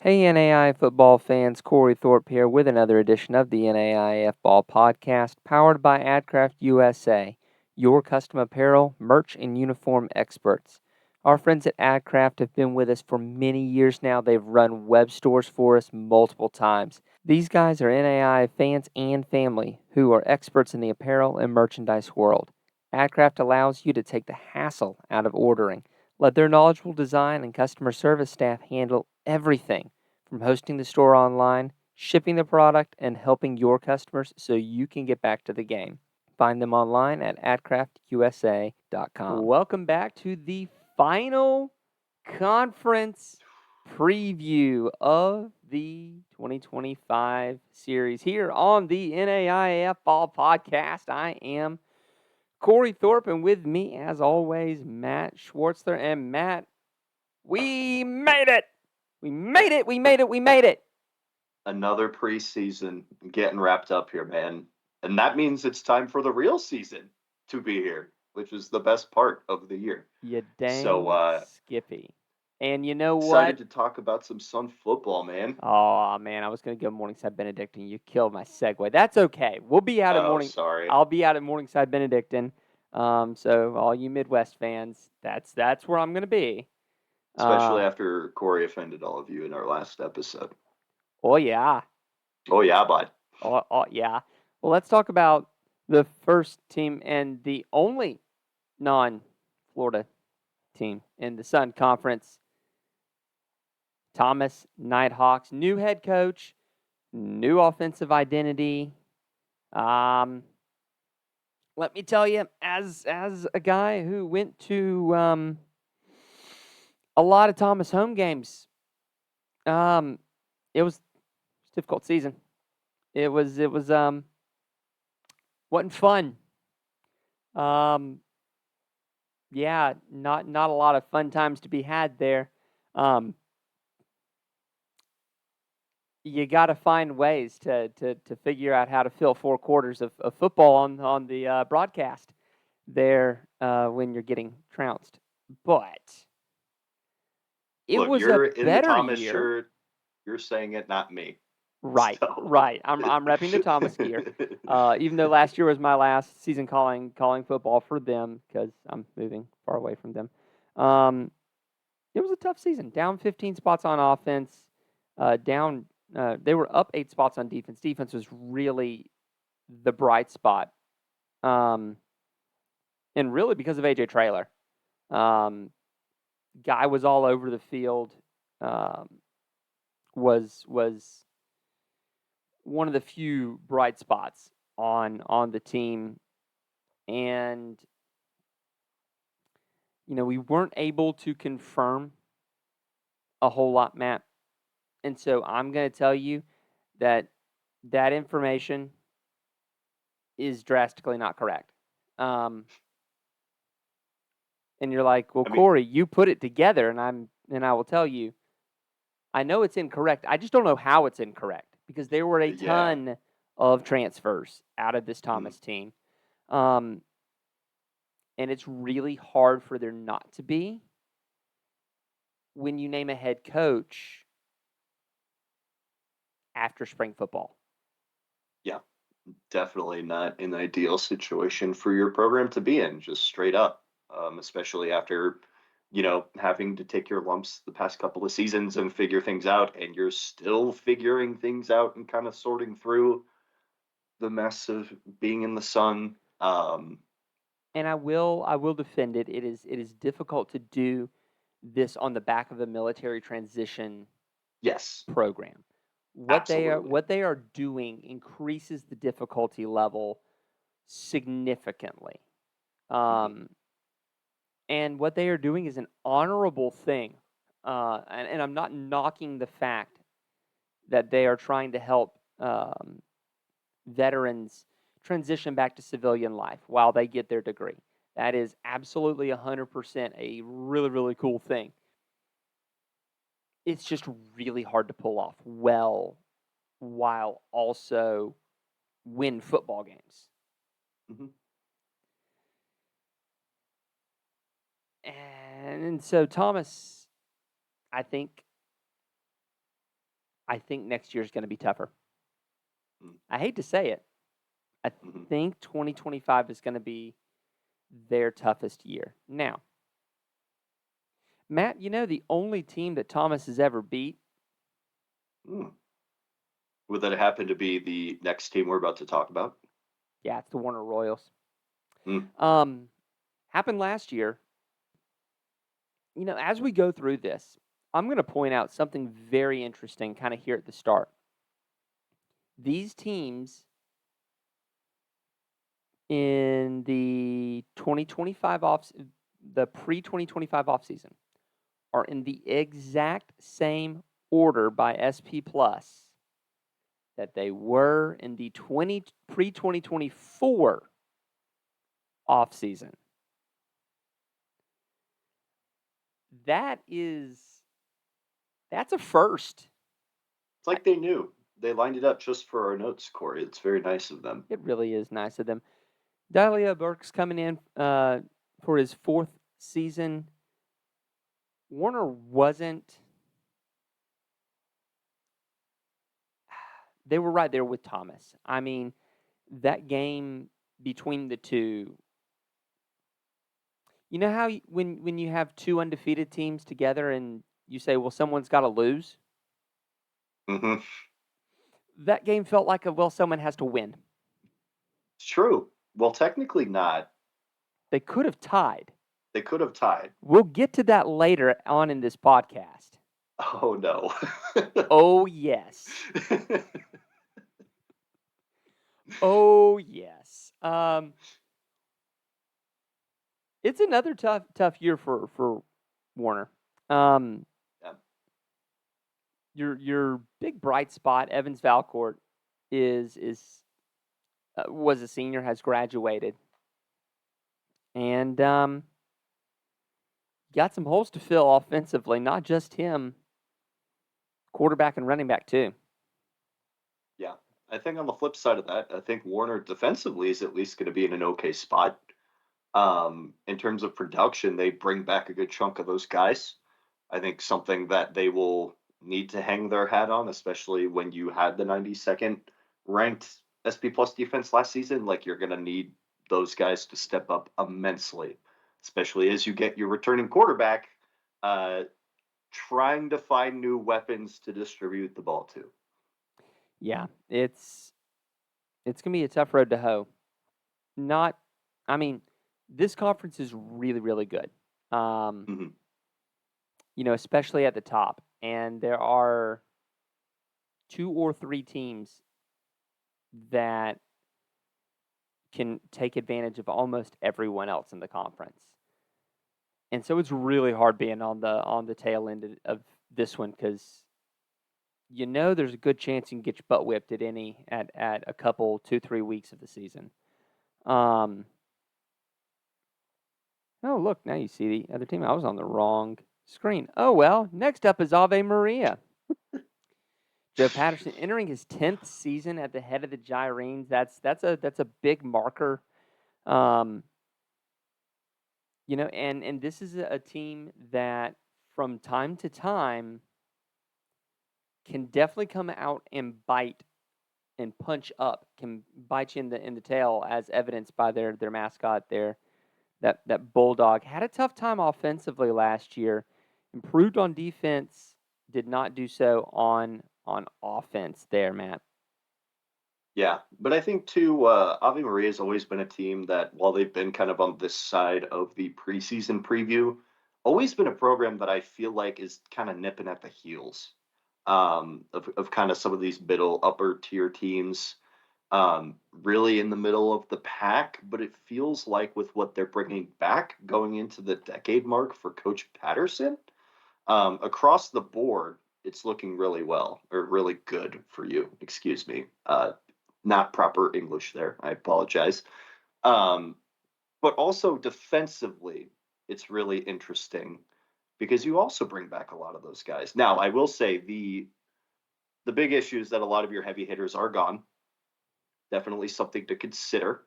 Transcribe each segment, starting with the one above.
Hey NAI football fans, Cory Thorpe here with another edition of the NAIF Ball Podcast, powered by AdCraft USA, your custom apparel, merch, and uniform experts. Our friends at AdCraft have been with us for many years now. They've run web stores for us multiple times. These guys are NAI fans and family who are experts in the apparel and merchandise world. AdCraft allows you to take the hassle out of ordering. Let their knowledgeable design and customer service staff handle everything from hosting the store online, shipping the product, and helping your customers so you can get back to the game. Find them online at adcraftusa.com. Welcome back to the final conference preview of the 2025 series here on the NAIF Ball Podcast. I am Cory Thorpe, and with me, as always, Matt Schwartzler. And Matt, we made it! We made it! We made it! We made it! Another preseason getting wrapped up here, man. And that means it's time for the real season to be here, which is the best part of the year. You dang So Skippy. And you know excited what? to talk about some Sun football, man. Oh, man, I was going to go Morningside Benedictine. You killed my segue. That's okay. We'll be out at Sorry. I'll be out at Morningside Benedictine. So all you Midwest fans, that's where I'm going to be. Especially after Cory offended all of you in our last episode. Oh, yeah. Oh, yeah, bud. Oh, yeah. Well, let's talk about the first team and the only non-Florida team in the Sun Conference. Thomas Nighthawks, new head coach, new offensive identity. Let me tell you, as a guy who went to a lot of Thomas home games, it was a difficult season. It was wasn't fun. Yeah, not a lot of fun times to be had there. You got to find ways to figure out how to fill 4 quarters of football on the broadcast there when you're getting trounced. But it Look, was a you're in the better Thomas year. shirt. You're saying it, not me. Right, So. right. I'm repping the Thomas gear. Even though last year was my last season calling football for them because I'm moving far away from them. It was a tough season. Down 15 spots on offense. They were up 8 spots on defense. Defense was really the bright spot. And really because of AJ Traylor. Guy was all over the field. Was one of the few bright spots on the team. And we weren't able to confirm a whole lot, Matt. And so I'm going to tell you that information is drastically not correct. And you're like, well, I mean, Cory, you put it together, and I will tell you, I know it's incorrect. I just don't know how it's incorrect because there were a ton of transfers out of this Thomas team. And it's really hard for there not to be when you name a head coach after spring football. Yeah, definitely not an ideal situation for your program to be in, just straight up, especially after, having to take your lumps the past couple of seasons and figure things out, and you're still figuring things out and kind of sorting through the mess of being in the Sun. And I will defend it. It is difficult to do this on the back of a military transition Yes, program. absolutely. What they are doing increases the difficulty level significantly. And what they are doing is an honorable thing. And I'm not knocking the fact that they are trying to help veterans transition back to civilian life while they get their degree. That is absolutely 100% a really, really cool thing. It's just really hard to pull off well while also win football games. Mm-hmm. And so Thomas, I think, I think next year is going to be tougher. Mm, I hate to say it. I mhm. think 2025 is going to be their toughest year. Now, Matt, the only team that Thomas has ever beat, Mm. Would that happen to be the next team we're about to talk about? yeah, it's the Warner Royals. Mm, Um, happened last year. As we go through this, I'm going to point out something very interesting kind of here at the start. These teams in the 2025 the pre-2025 offseason are in the exact same order by SP Plus that they were in the pre-2024 offseason. That is that's a first. it's like they knew. They lined it up just for our notes, Corey. It's very nice of them. It really is nice of them. Dahlia Burke's coming in for his fourth season. Warner wasn't. They were right there with Thomas. I mean, that game between the two. You know how when you have two undefeated teams together and you say, well, someone's got to lose. Hmm. That game felt like someone has to win. It's true. Well, technically not. They could have tied. They could have tied. We'll get to that later on in this podcast. Oh no. Oh yes. Oh yes. It's another tough year for Warner. Um, Yeah. your big bright spot, Evans Valcourt, is was a senior, has graduated, and got some holes to fill offensively. Not just him, quarterback and running back too. Yeah. I think on the flip side of that, I think Warner defensively is at least going to be in an okay spot. In terms of production, they bring back a good chunk of those guys. I think something that they will need to hang their hat on, especially when you had the 92nd ranked SP Plus defense last season. Like you're going to need those guys to step up immensely, especially as you get your returning quarterback uh, trying to find new weapons to distribute the ball to. Yeah, it's gonna be a tough road to hoe. Not, I mean, this conference is really good. Um, Mhm. especially at the top, and there are two or three teams that can take advantage of almost everyone else in the conference. And so it's really hard being on the tail end of this one because there's a good chance you can get your butt whipped at a couple 2-3 weeks of the season. Um, oh look, now you see the other team. I was on the wrong screen. Oh well. Next up is Ave Maria. Joe Patterson entering his 10th season at the head of the Gyrenes. That's a big marker. Um, and this is a team that from time to time can definitely come out and bite and punch up, can bite you in the tail, as evidenced by their mascot there. That bulldog had a tough time offensively last year. Improved on defense, did not do so on offense. There, Matt. Yeah, but I think too, Ave Maria has always been a team that, while they've been kind of on this side of the preseason preview, always been a program that I feel like is kind of nipping at the heels of kind of some of these middle upper tier teams, really in the middle of the pack. But it feels like with what they're bringing back going into the decade mark for Coach Patterson, across the board, it's looking really well or really good for you. Excuse me. Not proper English there. I apologize. Um, but also defensively, it's really interesting because you also bring back a lot of those guys. Now, I will say the big issue is that a lot of your heavy hitters are gone. Definitely something to consider.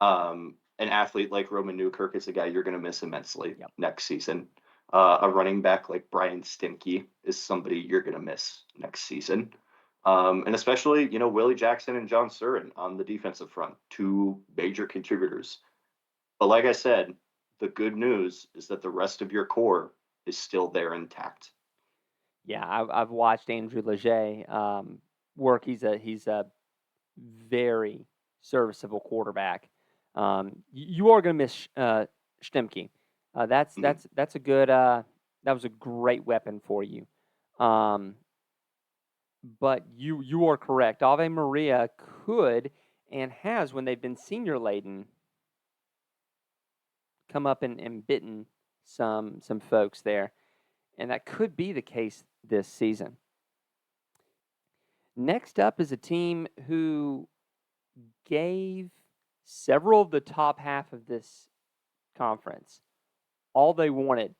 An athlete like Roman Newkirk is a guy you're going to miss immensely Yep. next season. A running back like Brian Stinke is somebody you're going to miss next season. And especially, Willie Jackson and John Surin on the defensive front, two major contributors. But like I said, the good news is that the rest of your core is still there intact. Yeah, I've watched Andrew Leger work. He's a very serviceable quarterback. You are going to miss Stemke. That's Mhm. that's that's a good. That was a great weapon for you. Um, but you are correct. Ave Maria could and has, when they've been senior laden, come up and bitten some folks there, and that could be the case this season. Next up is a team who gave several of the top half of this conference all they wanted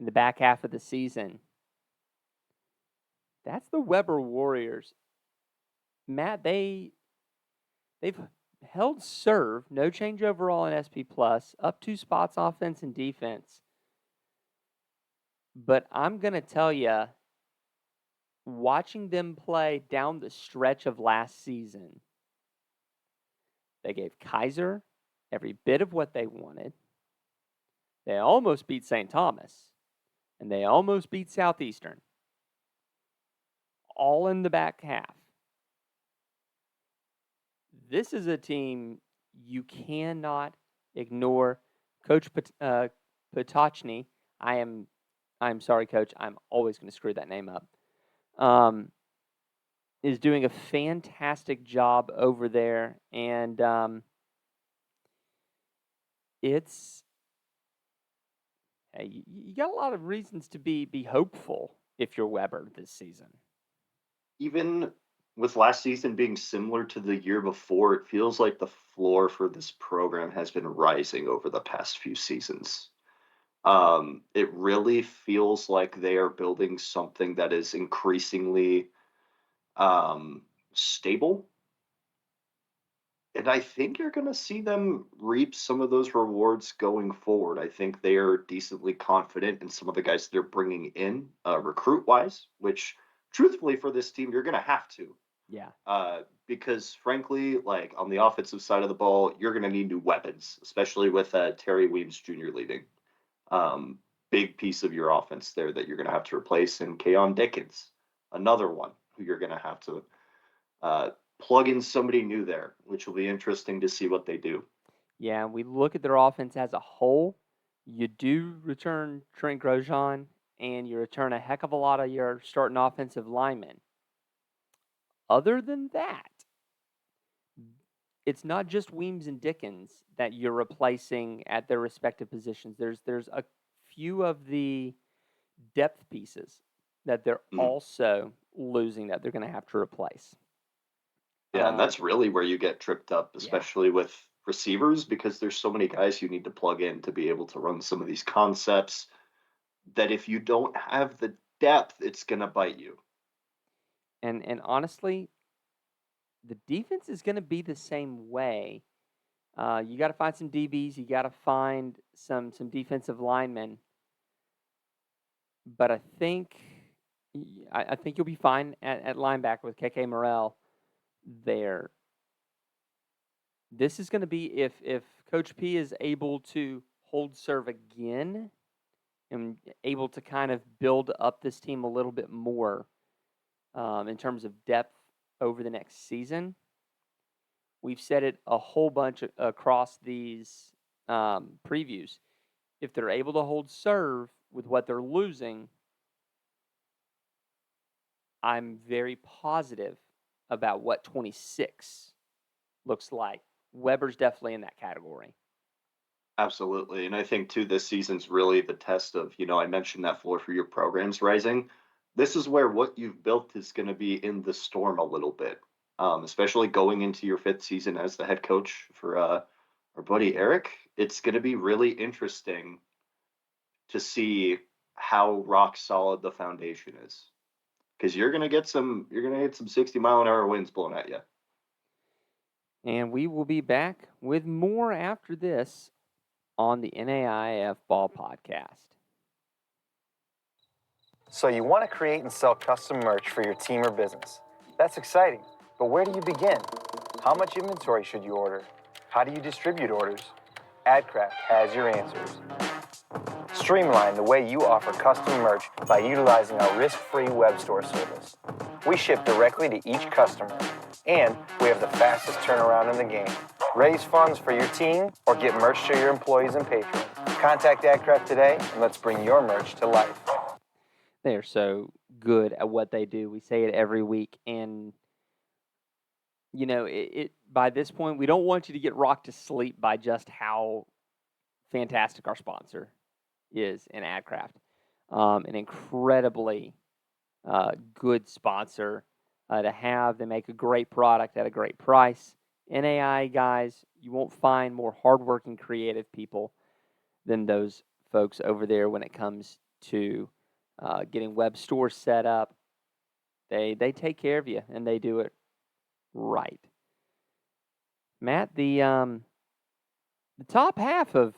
in the back half of the season. That's the Weber Warriors. Matt, they've held serve, no change overall in SP plus, up 2 spots offense and defense. But I'm gonna tell you, watching them play down the stretch of last season, they gave Kaiser every bit of what they wanted. They almost beat St. Thomas, and they almost beat Southeastern, all in the back half. This is a team you cannot ignore. Coach Potocny, I'm sorry, Coach. I'm always going to screw that name up. Um, is doing a fantastic job over there, and it's hey, you got a lot of reasons to be hopeful if you're Weber this season. Even with last season being similar to the year before, it feels like the floor for this program has been rising over the past few seasons. It really feels like they are building something that is increasingly stable. And I think you're going to see them reap some of those rewards going forward. I think they are decently confident in some of the guys they're bringing in recruit wise, which truthfully for this team, you're going to have to. Yeah, Because frankly, like on the offensive side of the ball, you're going to need new weapons, especially with Terry Weems Jr. leaving. Um, Big piece of your offense there that you're going to have to replace, and Keon Dickens, another one who you're going to have to uh, plug in somebody new there, which will be interesting to see what they do. yeah. We look at their offense as a whole. You do return Trent Grosjean, and you return a heck of a lot of your starting offensive linemen. Other than that, it's not just Weems and Dickens that you're replacing at their respective positions. There's a few of the depth pieces that they're Mm. also losing that they're going to have to replace. Yeah, and Um, that's really where you get tripped up, yeah, especially with receivers, because there's so many guys you need to plug in to be able to run some of these concepts that if you don't have the depth, it's going to bite you. and honestly, the defense is going to be the same way. You got to find some DBs. You got to find some defensive linemen. But I think you'll be fine at linebacker with KK Morrell there. This is going to be if Coach P is able to hold serve again and able to kind of build up this team a little bit more in terms of depth over the next season. We've said it a whole bunch across these previews. If they're able to hold serve with what they're losing, I'm very positive about what 26 looks like. Weber's definitely in that category. Absolutely. And I think too, this season's really the test of, I mentioned that floor for your programs rising. This is where what you've built is going to be in the storm a little bit, especially going into your fifth season as the head coach for our buddy Eric. It's going to be really interesting to see how rock solid the foundation is because you're going to get some 60-mile-an-hour winds blowing at you. And we will be back with more after this on the NAIF Ball Podcast. So you want to create and sell custom merch for your team or business. That's exciting, but where do you begin? How much inventory should you order? How do you distribute orders? AdCraft has your answers. Streamline the way you offer custom merch by utilizing our risk-free web store service. We ship directly to each customer, and we have the fastest turnaround in the game. Raise funds for your team or get merch to your employees and patrons. Contact AdCraft today, and let's bring your merch to life. They are so good at what they do. We say it every week, and it by this point, we don't want you to get rocked to sleep by just how fantastic our sponsor is in AdCraft. An incredibly good sponsor to have. They make a great product at a great price. NAI guys, you won't find more hardworking, creative people than those folks over there when it comes to getting web stores set up. They take care of you, and they do it right. Matt, the top half of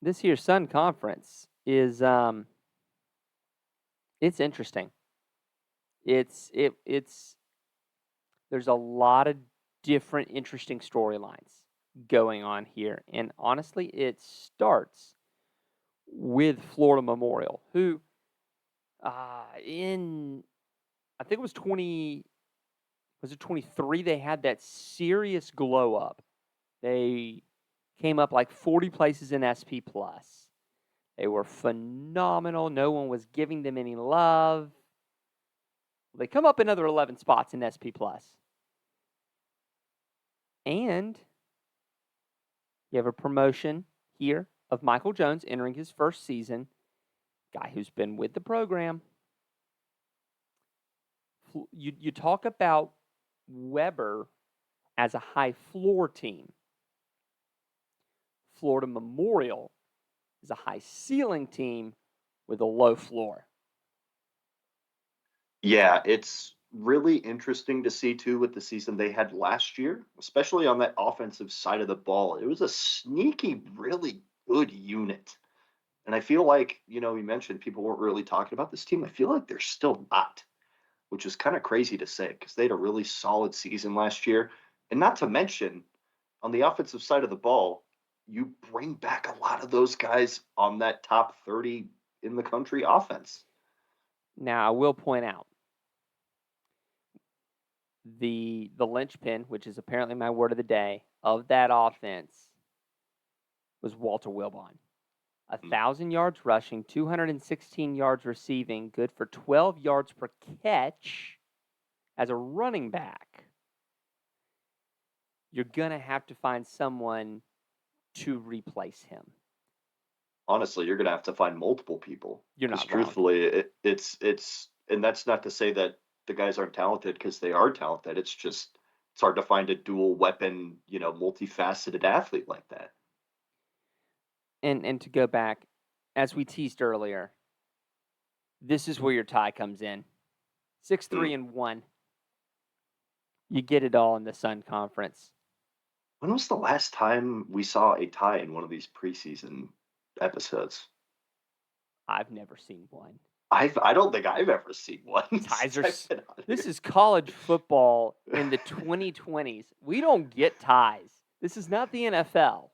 this year's Sun Conference is it's interesting. It's there's a lot of different interesting storylines going on here, and honestly, it starts with Florida Memorial, who in I think it was 23, they had that serious glow up. They came up like 40 places in SP Plus. They were phenomenal. No one was giving them any love. They come up another 11 spots in SP Plus. And you have a promotion here of Michael Jones entering his first season, guy who's been with the program. You talk about Weber as a high floor team. Florida Memorial is a high ceiling team with a low floor. Yeah, it's really interesting to see too with the season they had last year, especially on that offensive side of the ball. It was a sneaky, really good unit. And I feel like, you mentioned people weren't really talking about this team. I feel like they're still not, which is kind of crazy to say because they had a really solid season last year. And not to mention, on the offensive side of the ball, you bring back a lot of those guys on that top 30 in the country offense. Now, I will point out the linchpin, which is apparently my word of the day, of that offense was Walter Wilbon. 1,000 yards rushing, 216 yards receiving, good for 12 yards per catch as a running back. You're going to have to find someone to replace him. Honestly, you're going to have to find multiple people. You're Because not wrong. truthfully, and that's not to say that the guys aren't talented because they are talented. It's just, it's hard to find a dual weapon, multifaceted athlete like that. And to go back, as we teased earlier, this is where your tie comes in. 6-3-1. You get it all in the Sun Conference. When was the last time we saw a tie in one of these preseason episodes? I've never seen one. I don't think I've ever seen one. Ties since are. I've been on This here. is college football in the 2020s. We don't get ties. This is not the NFL.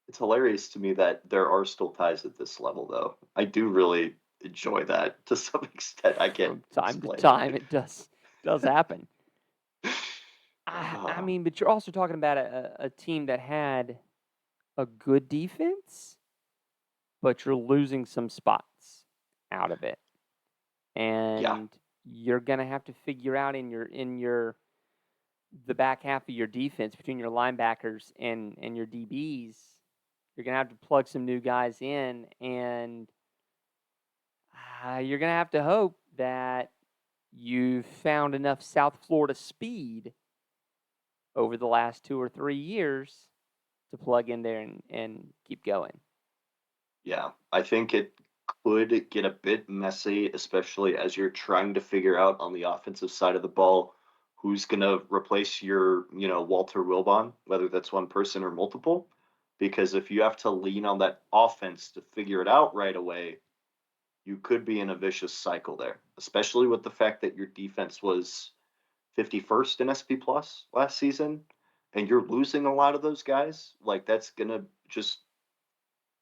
It's hilarious to me that there are still ties at this level, though. I do really enjoy that to some extent. I can't From time to explain time, it does happen. it. I mean, but you're also talking about a team that had a good defense, but you're losing some spots out of it, Yeah, and you're gonna have to figure out in the back half of your defense between your linebackers and your DBs. You're gonna have to plug some new guys in, and you're gonna have to hope that you've found enough South Florida speed over the last 2 or 3 years to plug in there and keep going. yeah. I think it could get a bit messy, especially as you're trying to figure out on the offensive side of the ball who's going to replace your, Walter Wilbon, whether that's one person or multiple. Because if you have to lean on that offense to figure it out right away, you could be in a vicious cycle there, especially with the fact that your defense was 51st in SP plus last season and you're losing a lot of those guys. Like that's going to just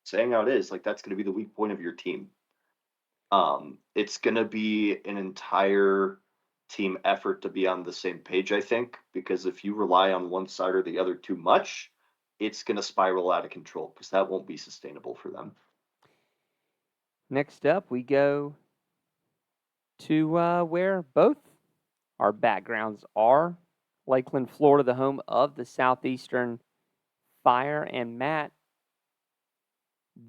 saying how it is, like that's going to be the weak point of your team. It's going to be an entire team effort to be on the same page, I think, because if you rely on one side or the other too much, it's going to spiral out of control because that won't be sustainable for them. Next up, we go to where both our backgrounds are. Lakeland, Florida, the home of the Southeastern Fire. And Matt,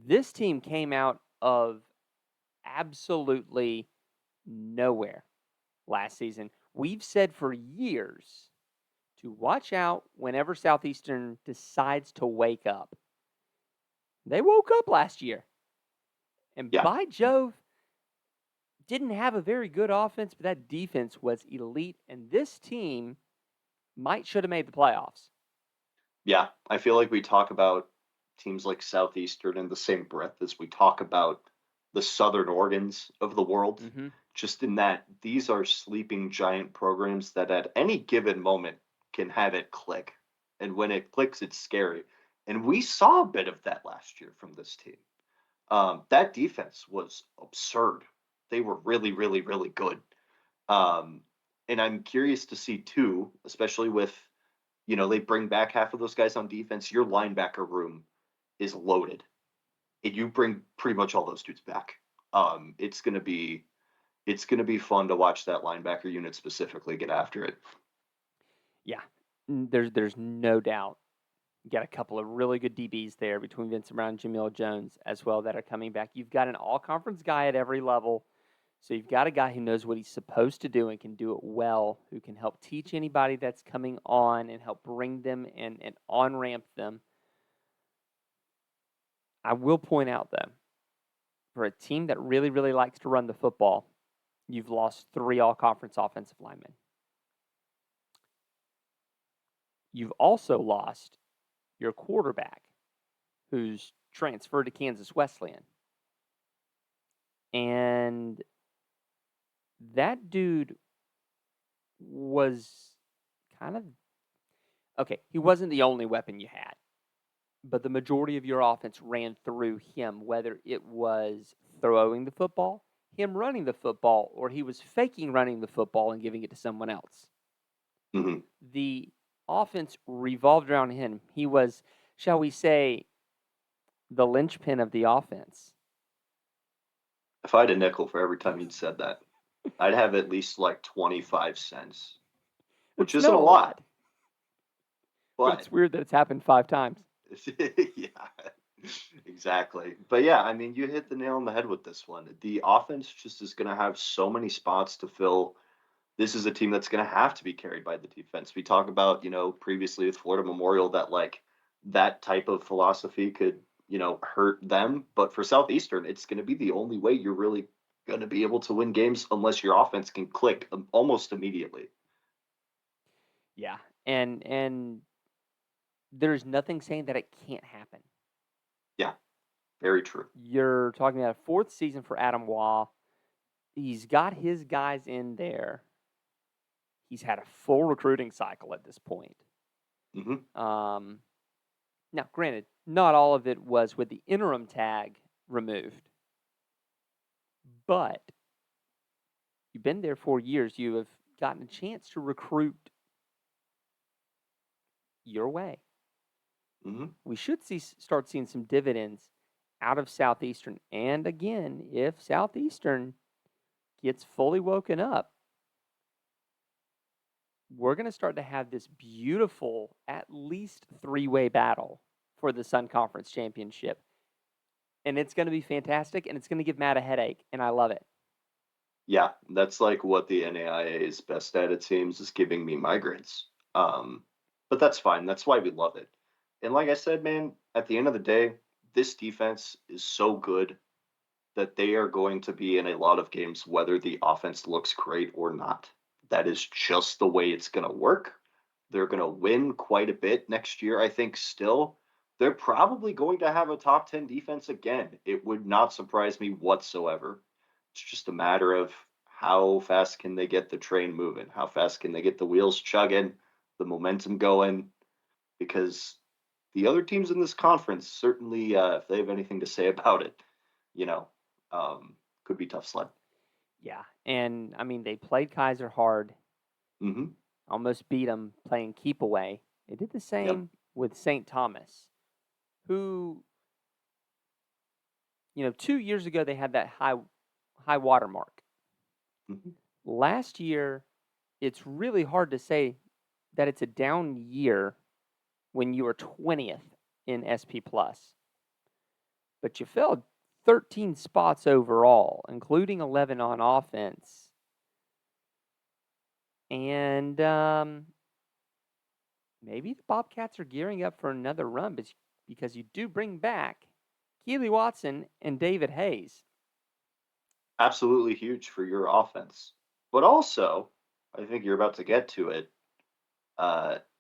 this team came out of absolutely nowhere last season. We've said for years to watch out whenever Southeastern decides to wake up. They woke up last year. And Yeah, by Jove, didn't have a very good offense, but that defense was elite. And this team might should have made the playoffs. yeah. I feel like we talk about teams like Southeastern in the same breath as we talk about the Southern Oregons of the world, Mm-hmm. just in that these are sleeping giant programs that at any given moment can have it click. And when it clicks, it's scary. And we saw a bit of that last year from this team. That defense was absurd. They were really, really, really good. Um, and I'm curious to see too, especially with they bring back half of those guys on defense. Your linebacker room is loaded, and you bring pretty much all those dudes back. It's gonna be fun to watch that linebacker unit specifically get after it. Yeah, there's no doubt. You got a couple of really good DBs there between Vincent Brown and Jamil Jones as well that are coming back. You've got an all-conference guy at every level. So you've got a guy who knows what he's supposed to do and can do it well, who can help teach anybody that's coming on and help bring them and on-ramp them. I will point out, though, for a team that really, really likes to run the football, you've lost 3 all-conference offensive linemen. You've also lost your quarterback, who's transferred to Kansas Wesleyan. And that dude was kind of okay. He wasn't the only weapon you had, but the majority of your offense ran through him, whether it was throwing the football, him running the football, or he was faking running the football and giving it to someone else. Mm-hmm. The offense revolved around him. He was, shall we say, the linchpin of the offense. If I had a nickel for every time you'd said that, I'd have at least like 25 cents, which It's isn't not a a lot, lot, but but it's weird that it's happened 5 times. yeah, exactly. But yeah, I mean, you hit the nail on the head with this one. The offense just is going to have so many spots to fill. This is a team that's going to have to be carried by the defense. We talk about, previously with Florida Memorial that like that type of philosophy could, hurt them. But for Southeastern, it's going to be the only way you're really going to be able to win games unless your offense can click almost immediately. Yeah, and there's nothing saying that it can't happen. Yeah, very true. You're talking about a 4th season for Adam Waugh. He's got his guys in there. He's had a full recruiting cycle at this point. Hmm. Now, granted, not all of it was with the interim tag removed, but you've been there 4 years. You have gotten a chance to recruit your way. Hmm. We should start seeing some dividends out of Southeastern. And again, if Southeastern gets fully woken up, we're going to start to have this beautiful, at least 3-way battle for the Sun Conference Championship. And it's going to be fantastic, and it's going to give Matt a headache, and I love it. Yeah, that's like what the NAIA is best at, it seems, is giving me migraines. Um, but that's fine. That's why we love it. And like I said, man, at the end of the day, this defense is so good that they are going to be in a lot of games whether the offense looks great or not. That is just the way it's going to work. They're going to win quite a bit next year, I think, still. They're probably going to have a top 10 defense again. It would not surprise me whatsoever. It's just a matter of how fast can they get the train moving? How fast can they get the wheels chugging, the momentum going? Because the other teams in this conference certainly, if they have anything to say about it, you know, um, could be tough sled. Yeah, and I mean they played Kaiser hard, Hmm. almost beat them playing keep away. They did the Yep. same with St. Thomas, who 2 years ago they had that high water mark. Hmm. Last year, it's really hard to say that it's a down year when you were 20th in SP Plus, but you fell 13 spots overall, including 11 on offense. And maybe the Bobcats are gearing up for another run because you do bring back Keely Watson and David Hayes. Absolutely huge for your offense. But also, I think you're about to get to it.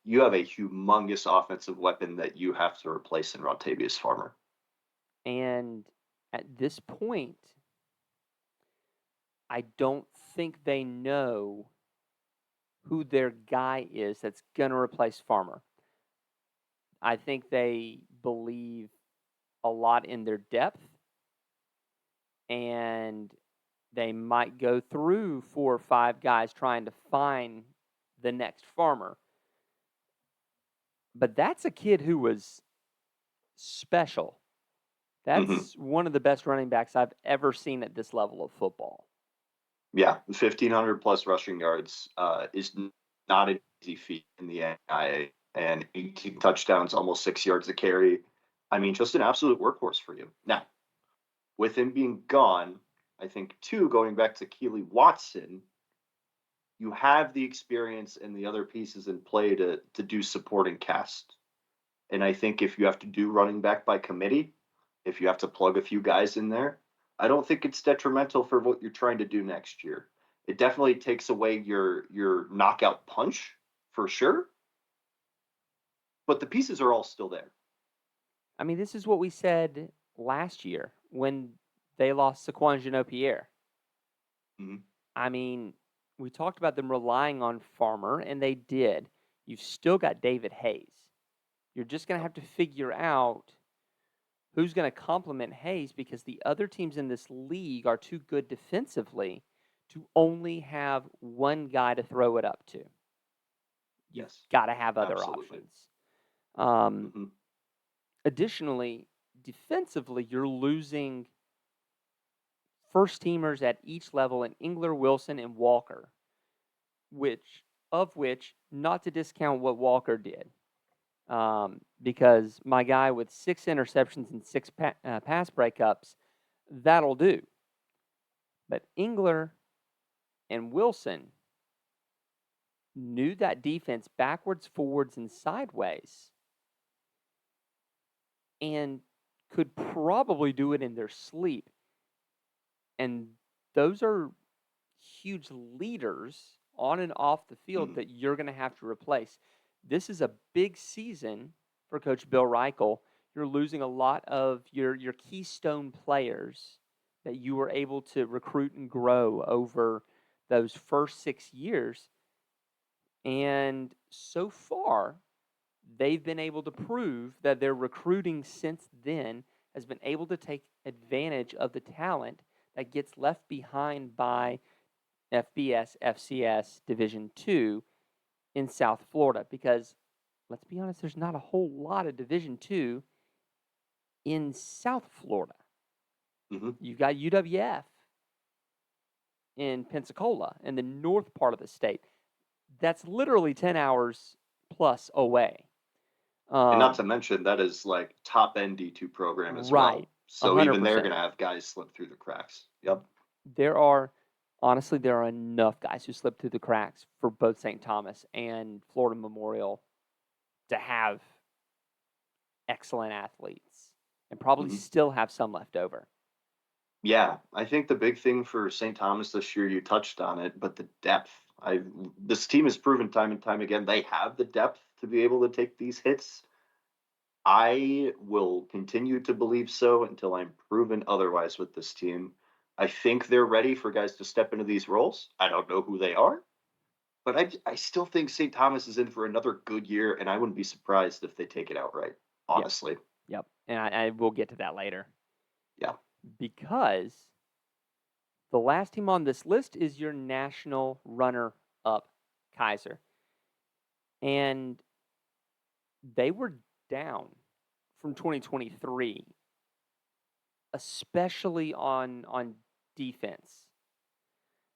You have a humongous offensive weapon that you have to replace in Rontavious Farmer. And at this point, I don't think they know who their guy is that's going to replace Farmer. I think they believe a lot in their depth, and they might go through 4 or 5 guys trying to find the next Farmer. But that's a kid who was special. Hmm. That's one of the best running backs I've ever seen at this level of football. Yeah, 1,500 plus rushing yards not an easy feat in the NAIA, and 18 touchdowns, almost 6 yards a carry. I mean, just an absolute workhorse for you. Now, with him being gone, I think too, going back to Keely Watson, you have the experience and the other pieces in play to do supporting cast. And I think if you have to do running back by committee, if you have to plug a few guys in there, I don't think it's detrimental for what you're trying to do next year. It definitely takes away your knockout punch for sure, but the pieces are all still there. I mean, this is what we said last year when they lost Saquon Jean-Pierre. Mhm. I mean, we talked about them relying on Farmer, and they did. You've still got David Hayes. You're just going to Yep. have to figure out who's going to complement Hayes because the other teams in this league are too good defensively to only have one guy to throw it up to. You've Yes, got to have other absolutely. options. Um, Hmm. Additionally, defensively, you're losing first teamers at each level in Engler, Wilson, and Walker, which not to discount what Walker did, because my guy with 6 interceptions and 6 pass breakups, that'll do. But Engler and Wilson knew that defense backwards, forwards, and sideways, and could probably do it in their sleep. And those are huge leaders on and off the field Hmm. that you're going to have to replace. This is a big season for Coach Bill Reichel. You're losing a lot of your keystone players that you were able to recruit and grow over those first 6 years. And so far, they've been able to prove that their recruiting since then has been able to take advantage of the talent that gets left behind by FBS, FCS Division II in South Florida. Because let's be honest, there's not a whole lot of Division II in South Florida. Hmm. You've got UWF in Pensacola in the north part of the state. That's literally 10 hours plus away. And not Um, to mention that is like top end D2 program as right, well. So even they're 100%. going to have guys slip through the cracks. Yep. Honestly, there are enough guys who slip through the cracks for both St. Thomas and Florida Memorial to have excellent athletes and probably Hmm. still have some left over. Yeah, I think the big thing for St. Thomas this year, you touched on it, but the depth. This team has proven time and time again they have the depth to be able to take these hits. I will continue to believe so until I'm proven otherwise with this team. I think they're ready for guys to step into these roles. I don't know who they are, but I still think St. Thomas is in for another good year, and I wouldn't be surprised if they take it outright, Yep, honestly. yep. And I will get to that later Yeah. because the last team on this list is your national runner-up, Kaiser, and they were down from 2023, especially on defense.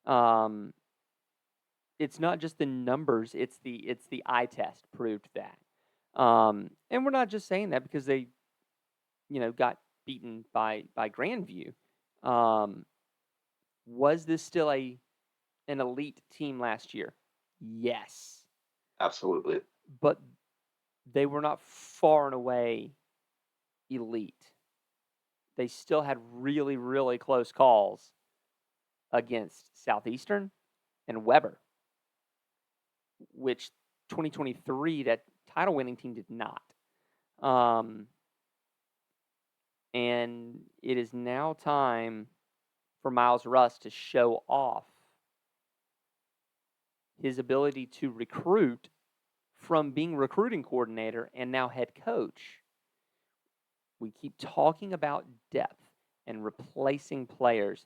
Um, it's not just the numbers; it's the eye test proved that. And we're not just saying that because they got beaten by Grandview. Um, was this still an elite team last year? Yes, Absolutely. but they were not far and away elite. They still had really, really close calls against Southeastern and Weber, which 2023, that title winning team, did not. Um, and it is now time for Miles Russ to show off his ability to recruit from being recruiting coordinator and now head coach. We keep talking about depth and replacing players,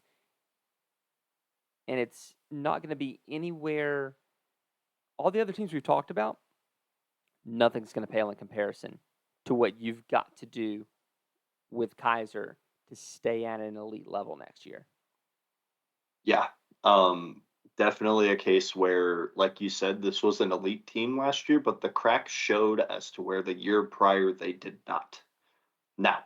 and it's not going to be anywhere. All the other teams we've talked about, nothing's going to pale in comparison to what you've got to do with Kaiser to stay at an elite level next year. Yeah. Um, Definitely a case where, like you said, this was an elite team last year, but the cracks showed as to where the year prior they did not. Now,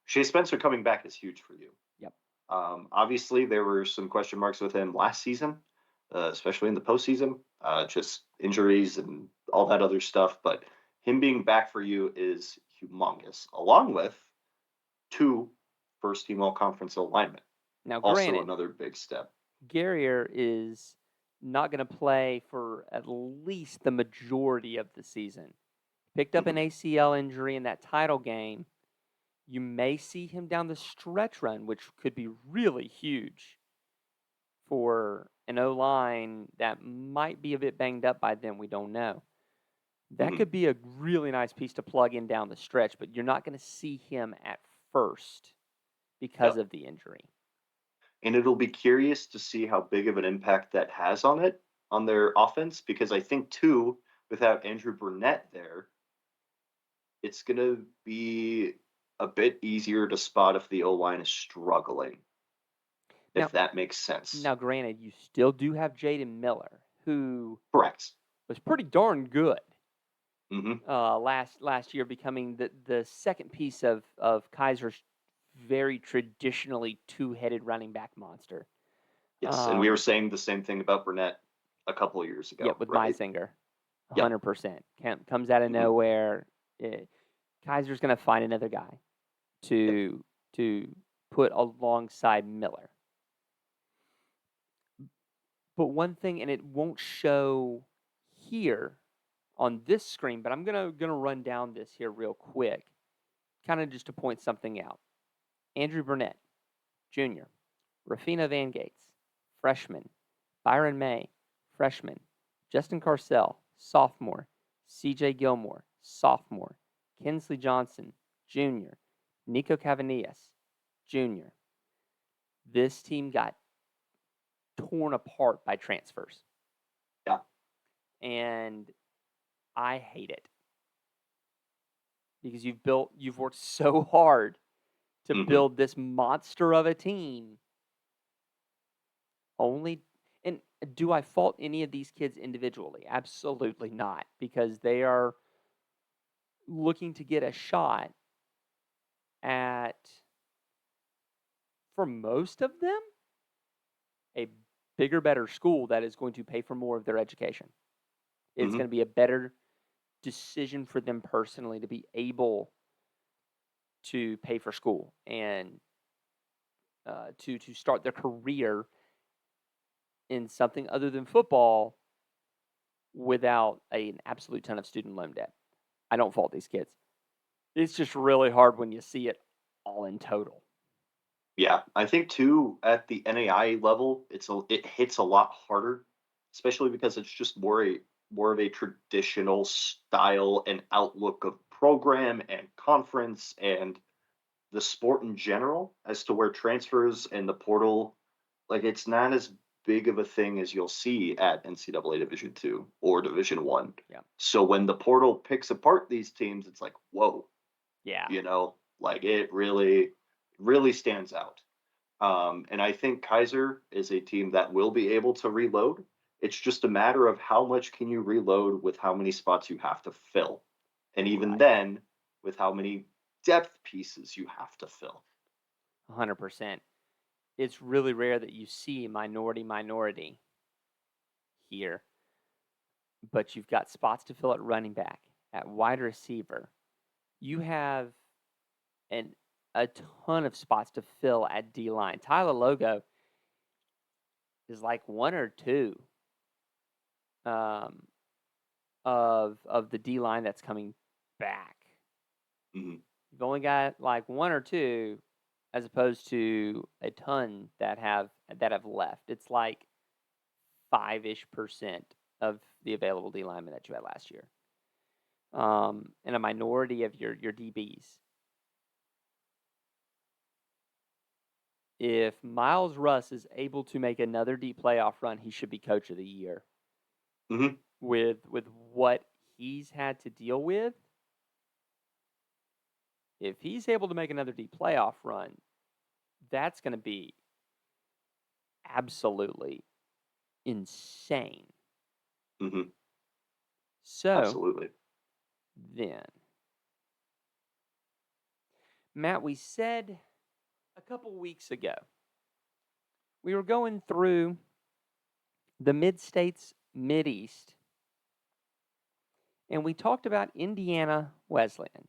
Shea Spencer coming back is huge for you. Yep. Obviously, there were some question marks with him last season, especially in the postseason, just injuries and all that other stuff. But him being back for you is humongous, along with two first team all conference alignment. Now, Also, granted, another big step. Guerrier is not going to play for at least the majority of the season. Picked up an Mhm. ACL injury in that title game. You may see him down the stretch run, which could be really huge for an O line that might be a bit banged up by then. We don't know. That Mhm. could be a really nice piece to plug in down the stretch, but you're not going to see him at first because Yep. of the injury. And it'll be curious to see how big of an impact that has on it, on their offense, because I think too, without Andrew Burnett there, it's gonna be a bit easier to spot if the O line is struggling, Now, if that makes sense. now, granted, you still do have Jaden Miller, who Correct. was pretty darn good Hmm. last year, becoming the second piece of Kaiser's very traditionally two-headed running back monster. Yes, and we were Um, saying the same thing about Burnett a couple of years yep, ago, with right? Meisinger, Yep. 100%. Comes out of Hmm. nowhere. Kaiser's going to find another guy Yep. to put alongside Miller. But one thing, and it won't show here on this screen, but I'm gonna run down this here real quick, kind of just to point something out. Andrew Burnett, Jr., Rafina Van Gates, freshman, Byron May, freshman, Justin Carcel, sophomore, C.J. Gilmore, sophomore, Kinsley Johnson, junior, Nico Cavanillas, junior. This team got torn apart by transfers, Yeah. and I hate it because you've worked so hard to Hmm. build this monster of a team. Only, and do I fault any of these kids individually? Absolutely not, because they are looking to get a shot at, for most of them, a bigger, better school that is going to pay for more of their education. It's Hmm. going to be a better decision for them personally to be able to pay for school and to start their career in something other than football without an absolute ton of student loan debt. I don't fault these kids. It's just really hard when you see it all in total. Yeah, I think too at the NAI level, it hits a lot harder, especially because it's just more of a traditional style and outlook of program and conference and the sport in general, as to where transfers and the portal, like, it's not as big of a thing as you'll see at NCAA Division Two or Division One. Yeah. So when the portal picks apart these teams, it's like, whoa, Yeah. like it really stands out. And I think Kaiser is a team that will be able to reload. It's just a matter of how much can you reload with how many spots you have to fill. And even Right. then, with how many depth pieces you have to fill. 100%. It's really rare that you see minority here, but you've got spots to fill at running back, at wide receiver. You have an a ton of spots to fill at D line. Tyler Logo is like one or two um, of the D line that's coming back. Mhm. You've only got like one or two, as opposed to a ton that have left. It's like 5-ish% of the available D linemen that you had last year, and a minority of your DBs. If Miles Russ is able to make another deep playoff run, he should be coach of the year. Mhm. With what he's had to deal with, if he's able to make another deep playoff run, that's going to be absolutely insane. Mhm. So Absolutely. then, Matt, we said a couple weeks ago we were going through the mid states, mid east, and we talked about Indiana Wesleyan.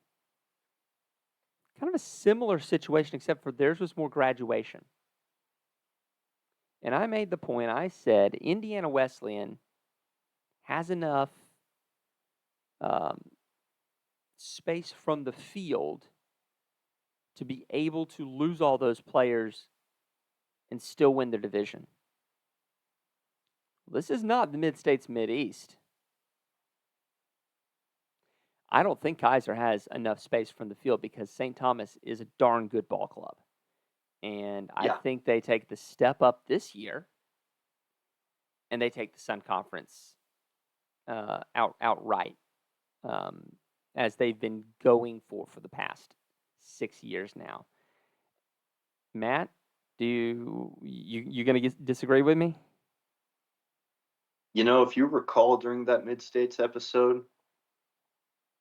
Kind of a similar situation, except for theirs was more graduation. And I made the point, I said Indiana Wesleyan has enough um, space from the field to be able to lose all those players and still win their division. This is not the Mid States Mid East. I don't think Kaiser has enough space from the field because St. Thomas is a darn good ball club. And I Yeah. think they take the step up this year and they take the Sun Conference outright, um, as they've been going for the past 6 years now. Matt, do you going to disagree with me? If you recall during that Mid States episode,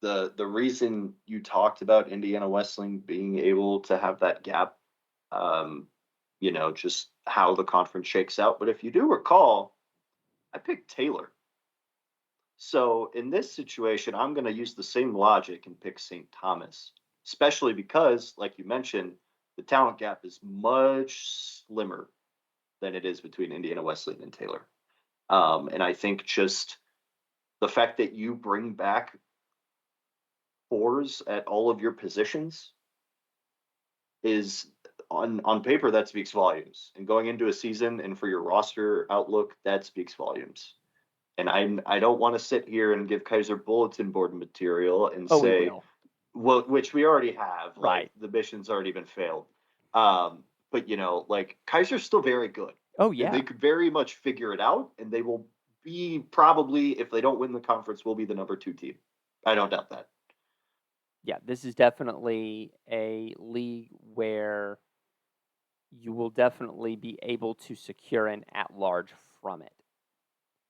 the reason you talked about Indiana Wesleyan being able to have that gap, um, just how the conference shakes out. But if you do recall, I picked Taylor. So in this situation, I'm going to use the same logic and pick St. Thomas, especially because, like you mentioned, the talent gap is much slimmer than it is between Indiana Wesleyan and Taylor. And I think just the fact that you bring back fours at all of your positions is, on paper, that speaks volumes. And going into a season and for your roster outlook, that speaks volumes. And I don't want to sit here and give Kaiser bulletin board material and Oh, we say, will. well, which we already have, like Right. the mission's already been failed. But like Kaiser's still very good, Oh, and yeah. they could very much figure it out, and they will be, probably, if they don't win the conference, will be the number 2 team. I don't doubt that. Yeah, this is definitely a league where you will definitely be able to secure an at-large from it.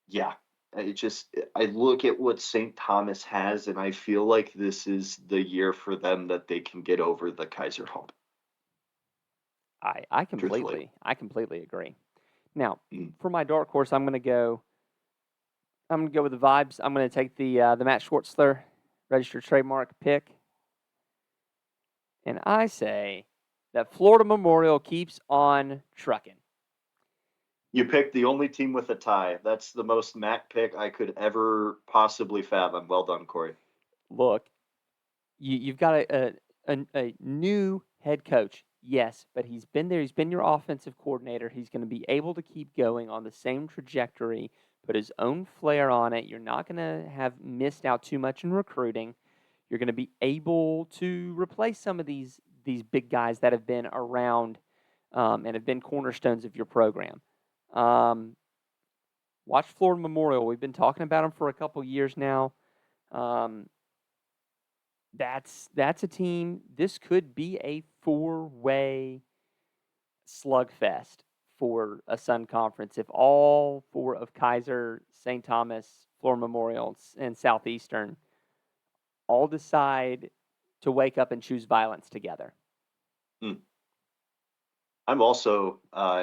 Yeah. I look at what St. Thomas has, and I feel like this is the year for them that they can get over the Kaiser hump. I Truthfully. completely agree. Now, Mm. for my dark horse, I'm gonna go with the vibes. I'm gonna take the Matt Schwartzler registered trademark pick, and I say that Florida Memorial keeps on trucking. You picked the only team with a tie. That's the most Mac pick I could ever possibly fathom. Well done, Corey. Look, you've got a new head coach. Yes, but he's been there. He's been your offensive coordinator. He's going to be able to keep going on the same trajectory, put his own flair on it. You're not going to have missed out too much in recruiting. You're going to be able to replace some of these big guys that have been around and have been cornerstones of your program. Um, watch Florida Memorial. We've been talking about them for a couple years now. Um, that's a team. This could be a four-way slugfest for a Sun Conference if all four of Kaiser, St. Thomas, Florida Memorial, and Southeastern all decide to wake up and choose violence together. Mm. I'm also,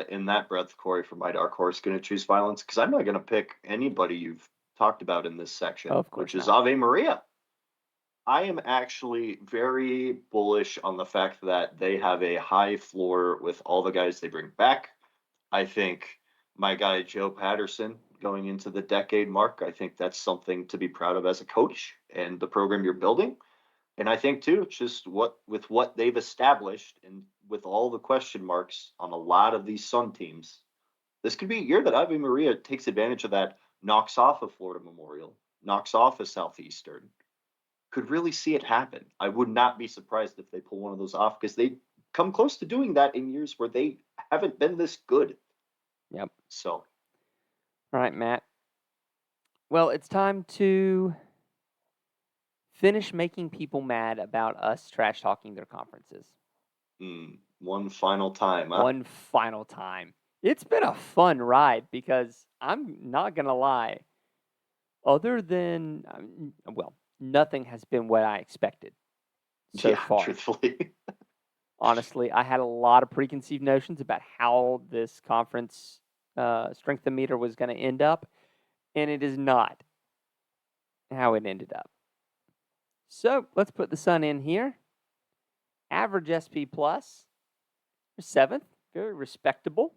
in that breath, Corey, for my dark horse, going to choose violence because I'm not going to pick anybody you've talked about in this section, Of which course is not. Ave Maria. I am actually very bullish on the fact that they have a high floor with all the guys they bring back. I think my guy Joe Patterson going into the decade mark, I think that's something to be proud of as a coach and the program you're building. And I think too, just what they've established and with all the question marks on a lot of these Sun teams, this could be a year that Ave Maria takes advantage of that, knocks off a Florida Memorial, knocks off a Southeastern. Could really see it happen. I would not be surprised if they pull one of those off because they come close to doing that in years where they haven't been this good. Yep. So, All right, Matt. Well, it's time to finish making people mad about us trash talking their conferences. one final time, huh? One final time. It's been a fun ride because I'm not going to lie. Other than, well, nothing has been what I expected so Yeah, far. truthfully. Honestly, I had a lot of preconceived notions about how this conference strength of meter was going to end up, and it is not how it ended up. So let's put the Sun in here. Average SP plus, 7th, very respectable.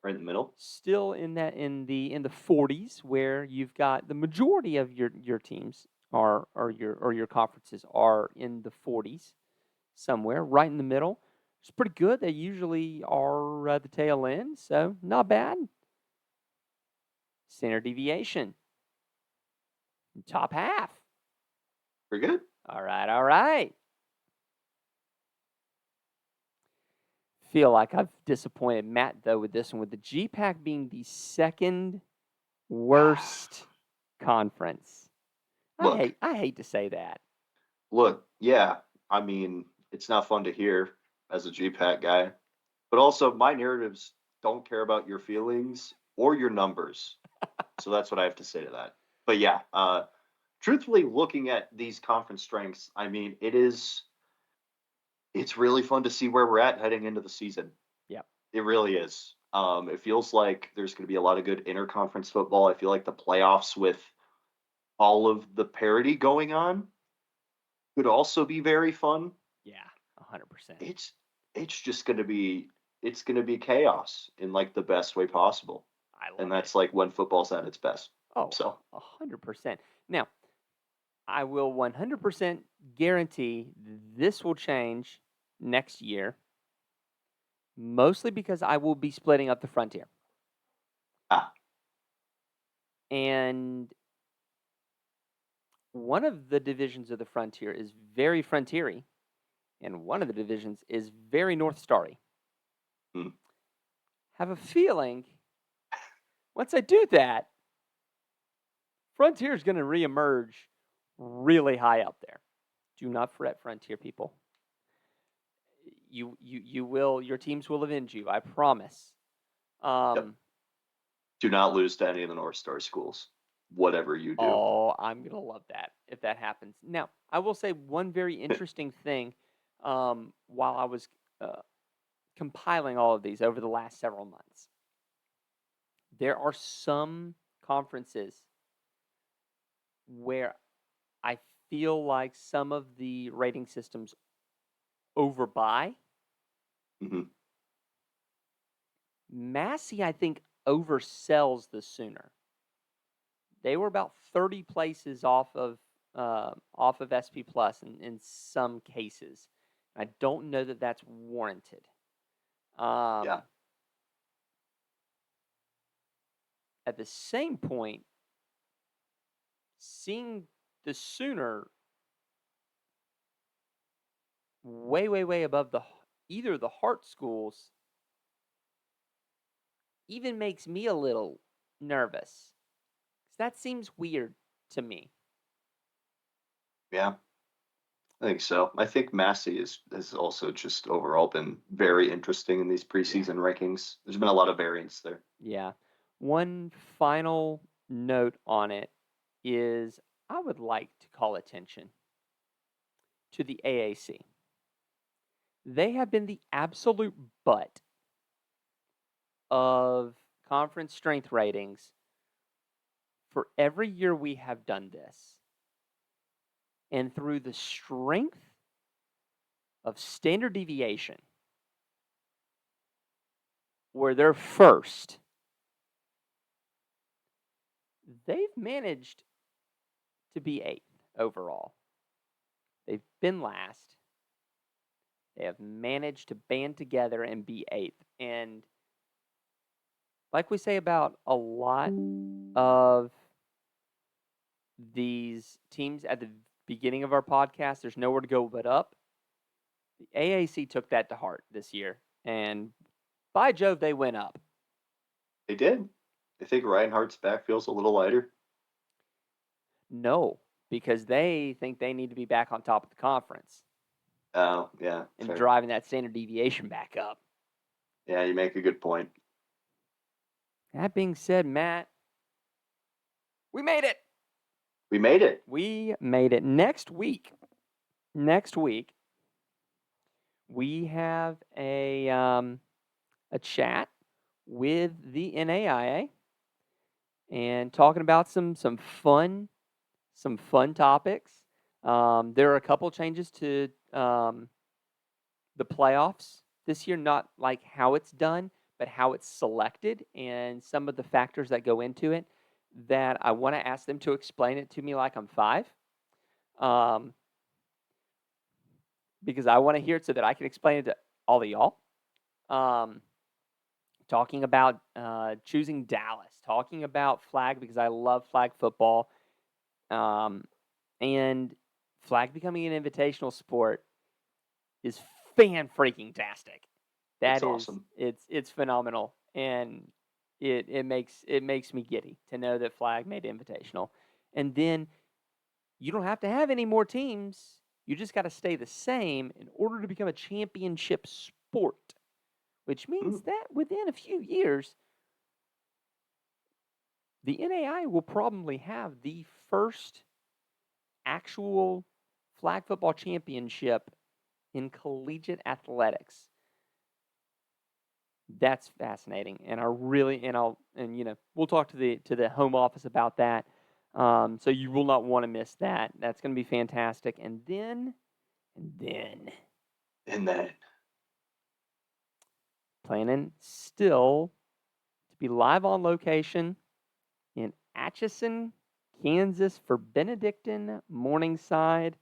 Right in the middle. Still in the 40s, where you've got the majority of your teams or your conferences are in the 40s, somewhere right in the middle. It's pretty good. They usually are at the tail end, so not bad. Standard deviation, top half. Pretty good. All right, all right. Feel like I've disappointed Matt though with this one, with the GPAC being the second worst conference. Look, I hate to say that. yeah. I mean, it's not fun to hear as a GPAC guy, but also my narratives don't care about your feelings or your numbers. So that's what I have to say to that. But yeah, truthfully, looking at these conference strengths, I mean, it's really fun to see where we're at heading into the season. Yep. It really is. It feels like there's going to be a lot of good interconference football. I feel like the playoffs with all of the parity going on could also be very fun. Yeah, 100%. It's it's just going to be it's going to be chaos in like the best way possible. I And love it. that's like when football's at its best. Oh, So, 100%. Now, I will 100% guarantee this will change next year, mostly because I will be splitting up the frontier. ah, And one of the divisions of the frontier is very frontiery, and one of the divisions is very North Starry. hmm, Have a feeling once I do that, Frontier is going to reemerge really high up there. Do not fret, Frontier people. You will, your teams will avenge you. I promise. yep. Um, Do not lose to any of the North Star schools, whatever you do. oh, I'm gonna love that if that happens. Now, I will say one very interesting thing. While I was compiling all of these over the last several months, there are some conferences where I feel like some of the rating systems overbuy. Hmm. Massey, I think, oversells the Sooner. They were about 30 places off of SP Plus in some cases, I don't know that that's warranted. Yeah. At the same point, seeing the Sooner way, way, way above either the Hart schools even makes me a little nervous. 'Cause that seems weird to me. Yeah. I think so. I think Massey has also just overall been very interesting in these preseason rankings. There's been a lot of variance there. Yeah. One final note on it is I would like to call attention to the AAC. They have been the absolute butt of conference strength ratings for every year we have done this. And through the strength of standard deviation, where they're first, they've managed to be 8th overall. They've been last. They have managed to band together and be 8th. And like we say about a lot of these teams at the beginning of our podcast, there's nowhere to go but up. The AAC took that to heart this year. And by Jove, they went up. They did. I think Reinhardt's back feels a little lighter. No, because they think they need to be back on top of the conference Oh, yeah. and Fair. driving that standard deviation back up. Yeah, you make a good point. That being said, Matt, we made it. We made it. We made it. Next week, we have a chat with the NAIA and talking about some fun topics. There are a couple changes to the playoffs this year, not like how it's done, but how it's selected and some of the factors that go into it that I want to ask them to explain it to me like I'm 5. Because I want to hear it so that I can explain it to all of y'all. Talking about choosing Dallas, talking about flag because I love flag football, and flag becoming an invitational sport is fan freaking tastic. It's That is, awesome. it's phenomenal, and it makes me giddy to know that flag made invitational, and then you don't have to have any more teams. You just got to stay the same in order to become a championship sport, which means that within a few years, the NAI will probably have the first actual flag football championship in collegiate athletics. That's fascinating, and we'll talk to the home office about that. So you will not want to miss that. That's going to be fantastic. And then And then planning still to be live on location in Atchison, Kansas for Benedictine Morningside.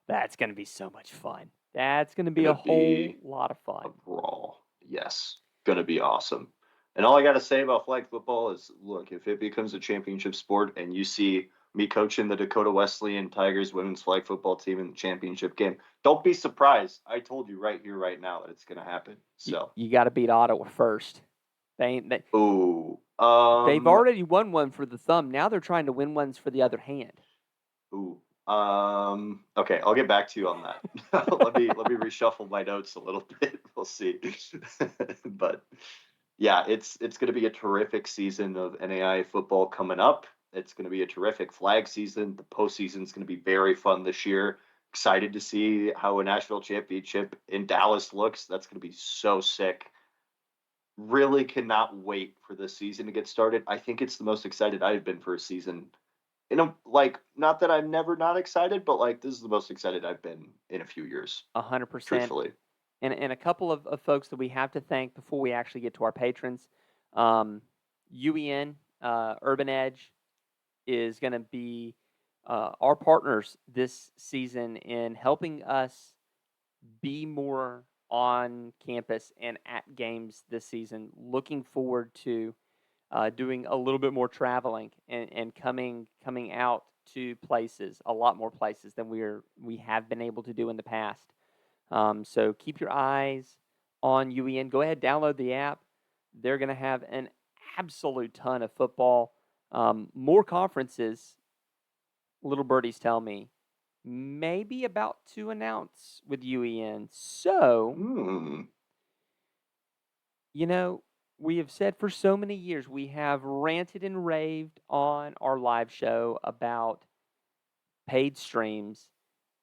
That's going to be so much fun. That's going to be a whole lot of fun. A brawl. Yes. Gonna be awesome. And all I gotta say about flag football is look, if it becomes a championship sport and you see me coaching the Dakota Wesleyan Tigers women's flag football team in the championship game, don't be surprised. I told you right here, right now that it's gonna happen. So you got to beat Ottawa first. They've ooh. already won one for the thumb. Now they're trying to win ones for the other hand. Ooh. Okay, I'll get back to you on that. let me reshuffle my notes a little bit. We'll see. But yeah, it's going to be a terrific season of NAI football coming up. It's going to be a terrific flag season. The postseason is going to be very fun this year. Excited to see how a national championship in Dallas looks. That's going to be so sick. Really cannot wait for this season to get started. I think it's the most excited I've been for a season. Not that I'm never not excited, but like this is the most excited I've been in a few years. 100%. Truthfully. And a couple of folks that we have to thank before we actually get to our patrons. UEN, Urban Edge, is going to be our partners this season in helping us be more on campus and at games this season. Looking forward to doing a little bit more traveling and coming out to places, a lot more places than we have been able to do in the past. So keep your eyes on UEN. Go ahead, download the app. They're going to have an absolute ton of football, more conferences. Little birdies tell me maybe about to announce with UEN. So, you know, we have said for so many years, we have ranted and raved on our live show about paid streams,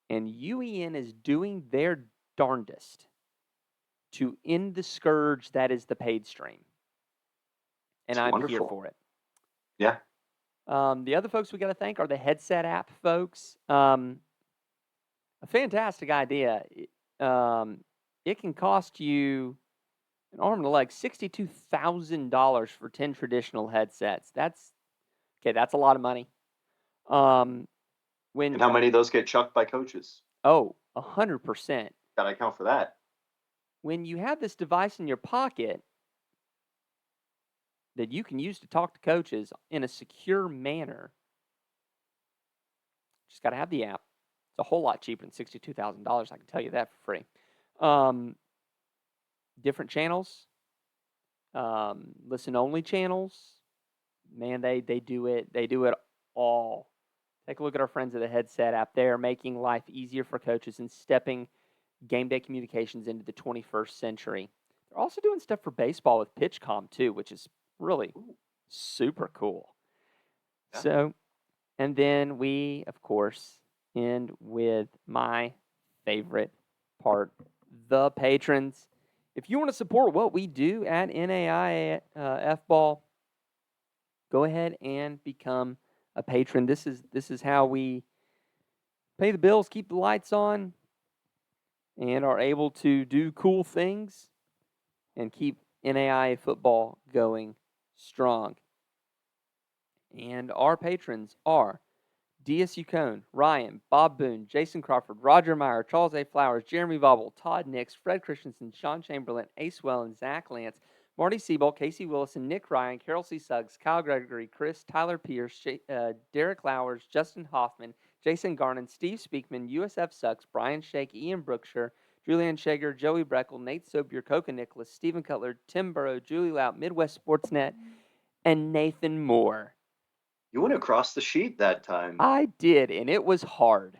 and UEN is doing their darndest to end the scourge that is the paid stream. And It's I'm here wonderful. for it. Yeah. The other folks we got to thank are the Headset app folks. A fantastic idea. It can cost you an arm and a leg, $62,000 for 10 traditional headsets. That's a lot of money. And When how many of those get chucked by coaches? 100%. Gotta account for that. When you have this device in your pocket that you can use to talk to coaches in a secure manner, just got to have the app. It's a whole lot cheaper than $62,000. I can tell you that for free. Different channels, listen only channels. Man, they do it. They do it all. Take a look at our friends at the Headset app. They are making life easier for coaches and stepping game day communications into the 21st century. They're also doing stuff for baseball with PitchCom too, which is really super cool. Yeah. So, and then we, of course, end with my favorite part, the patrons. If you want to support what we do at NAI F-Ball, go ahead and become a patron. This is how we pay the bills, keep the lights on, and are able to do cool things and keep NAI football going strong. And our patrons are DSU Cone, Ryan, Bob Boone, Jason Crawford, Roger Meyer, Charles A. Flowers, Jeremy Vobble, Todd Nix, Fred Christensen, Sean Chamberlain, Ace Wellen, Zach Lance, Marty Siebel, Casey Willison, Nick Ryan, Carol C. Suggs, Kyle Gregory, Chris, Tyler Pierce, Derek Lowers, Justin Hoffman, Jason Garnon, Steve Speakman, USF Sucks, Brian Shake, Ian Brookshire, Julian Shager, Joey Breckel, Nate Sobier, Coca Nicholas, Stephen Cutler, Tim Burrow, Julie Lout, Midwest Sportsnet, and Nathan Moore. You went across the sheet that time. I did, and it was hard.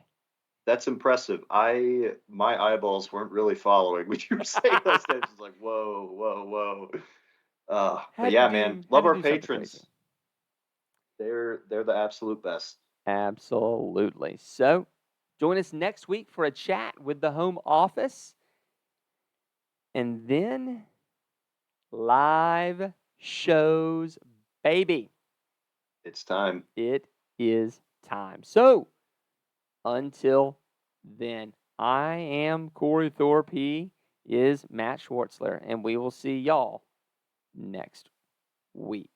That's impressive. My eyeballs weren't really following when you were saying those names. It's like, whoa, whoa, whoa. But yeah, man, love our patrons. They're the absolute best. Absolutely. So, join us next week for a chat with the home office, and then live shows, baby. It's time. It is time. So, until then, I am Cory Thorpe. He is Matt Schwartzler, and we will see y'all next week.